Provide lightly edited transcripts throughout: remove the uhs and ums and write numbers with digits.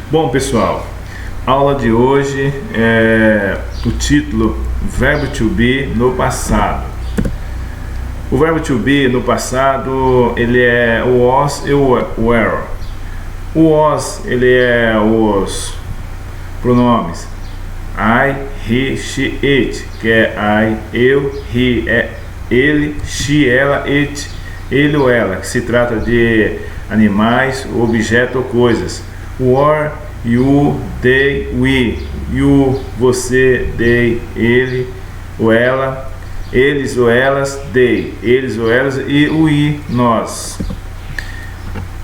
Bom, pessoal, aula de hoje é o título Verbo to be no passado. O verbo to be no passado, ele é o was e o were. O was, ele é os pronomes I, he, she, it, que é I, eu, he, é ele, she, ela, it, ele ou ela, que se trata de animais, objetos ou coisas. Were, you, they, we, you, você, they, ele ou ela, eles ou elas, they, eles ou elas e o we, nós.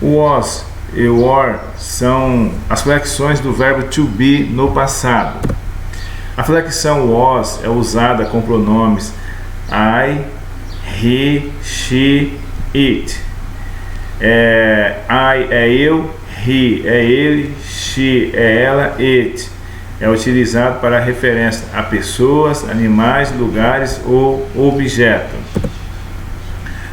O was e o were são as flexões do verbo to be no passado. A flexão was é usada com pronomes I, he, she, it. I é eu, he é ele, she é ela, it é utilizado para referência a pessoas, animais, lugares ou objeto.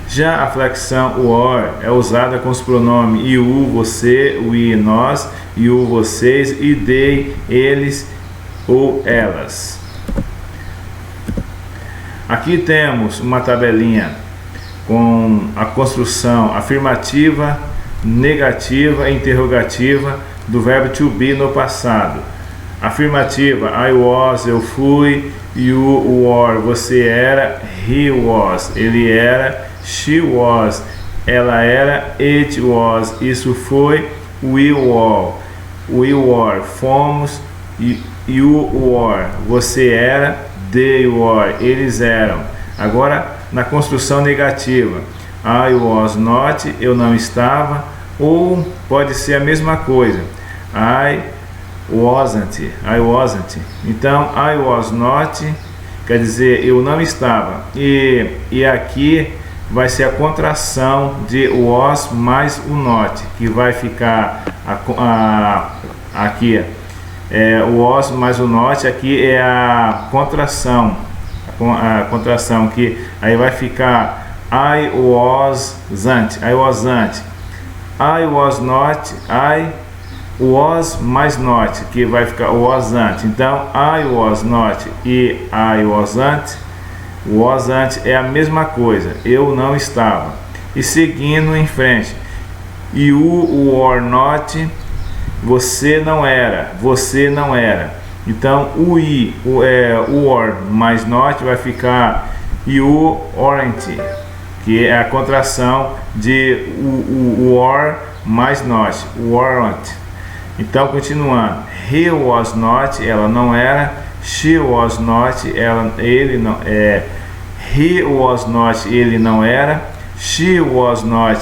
Já a flexão were é usada com os pronomes you, você, we, nós, you, vocês e they, eles ou elas. Aqui temos uma tabelinha com a construção afirmativa, negativa e interrogativa do verbo to be no passado. Afirmativa, I was, eu fui, you were, você era, he was, ele era, she was, ela era, it was, isso foi, we were, fomos, you were, você era, they were, eles eram. Agora, na construção negativa, I was not, eu não estava, ou pode ser a mesma coisa, I wasn't. Então, I was not quer dizer eu não estava, e aqui vai ser a contração de was mais o not, que vai ficar aqui o was mais o not, aqui é a contração, que aí vai ficar I wasn't, I was not, I was mais not, que vai ficar wasn't. Então I was not e I wasn't é a mesma coisa, eu não estava. E seguindo em frente, you were not, você não era. Então o were mais not vai ficar you weren't, que é a contração de were mais not, weren't. Então continuando, he was not, ela não era, she was not, ele não he was not, ele não era, she was not,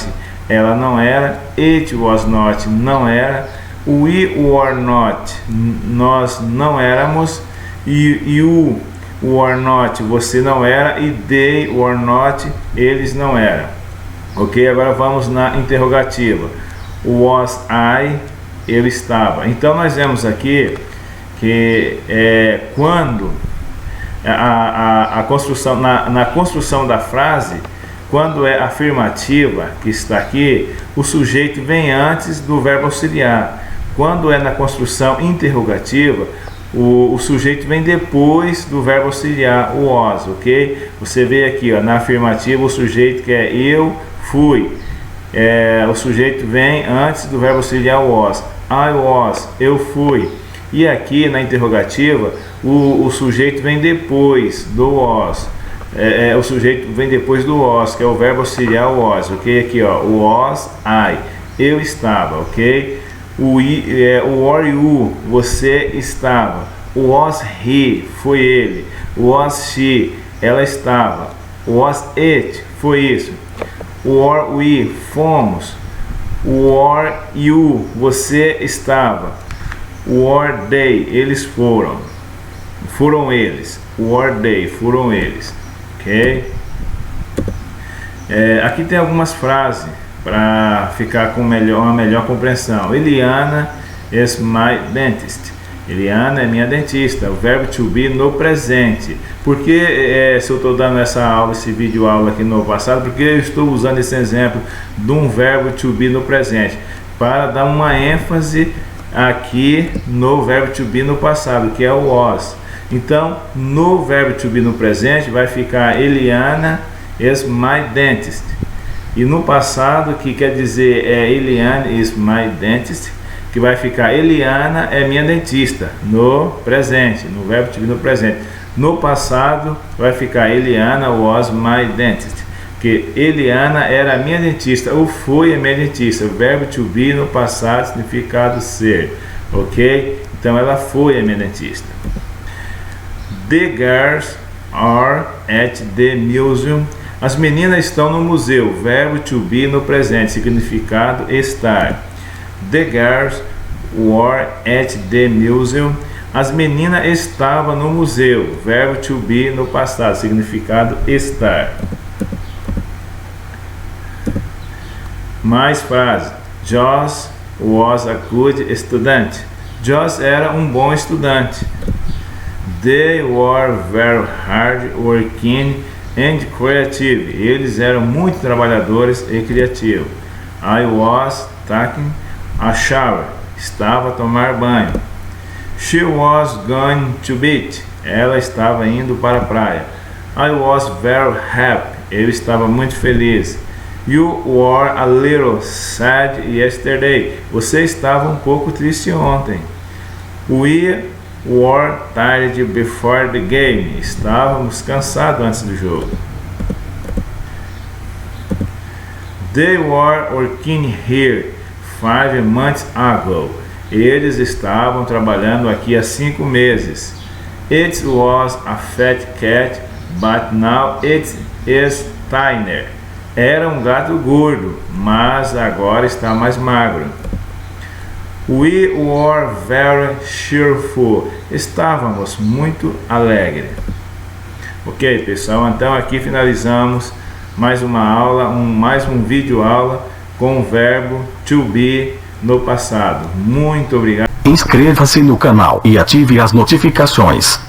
ela não era, it was not, não era, we were not, nós não éramos, you were not, você não era, e they were not, eles não eram. Ok? Agora vamos na interrogativa. Was I, eu estava. Então nós vemos aqui que quando a construção, na construção da frase, quando é afirmativa, que está aqui, o sujeito vem antes do verbo auxiliar. Quando é na construção interrogativa, o sujeito vem depois do verbo auxiliar, o was, ok? Você vê aqui, na afirmativa, o sujeito que é eu fui. O sujeito vem antes do verbo auxiliar was. I was, eu fui. E aqui na interrogativa, o sujeito vem depois do was. O sujeito vem depois do was, que é o verbo auxiliar was, ok? Aqui, was I, eu estava, ok? O were you, você estava. Was he, foi ele. Was she, ela estava. Was it, foi isso. Were we, fomos. Were you, você estava. Were they, eles foram. Foram eles. Were they, foram eles. Ok? Aqui tem algumas frases para ficar com uma melhor compreensão. Eliana is my dentist. Eliana é minha dentista. O verbo to be no presente. Por que se eu estou dando essa aula, esse vídeo aula aqui no passado? Porque eu estou usando esse exemplo de um verbo to be no presente para dar uma ênfase aqui no verbo to be no passado, que é o was. Então, no verbo to be no presente vai ficar Eliana is my dentist. E no passado, que quer dizer Eliana is my dentist, que vai ficar Eliana é minha dentista, no presente, no verbo to be no presente. No passado vai ficar Eliana was my dentist, que Eliana era a minha dentista, ou foi a minha dentista. O verbo to be no passado significado ser, ok? Então ela foi a minha dentista. The girls are at the museum. As meninas estão no museu, verbo to be no presente, significado estar. The girls were at the museum. As meninas estavam no museu, verbo to be no passado, significado estar. Mais frase. Josh was a good student. Josh era um bom estudante. They were very hard working and creative. Eles eram muito trabalhadores e criativos. I was taking a shower. Estava a tomar banho. She was going to beach. Ela estava indo para a praia. I was very happy. Eu estava muito feliz. You were a little sad yesterday. Você estava um pouco triste ontem. We were tired before the game. Estávamos cansados antes do jogo. They were working here 5 months ago. Eles estavam trabalhando aqui há 5 meses. It was a fat cat, but now it is thinner. Era um gato gordo, mas agora está mais magro. We were very cheerful. Estávamos muito alegres. Ok, pessoal, então aqui finalizamos mais uma aula, mais um vídeo aula com o verbo to be no passado. Muito obrigado. Inscreva-se no canal e ative as notificações.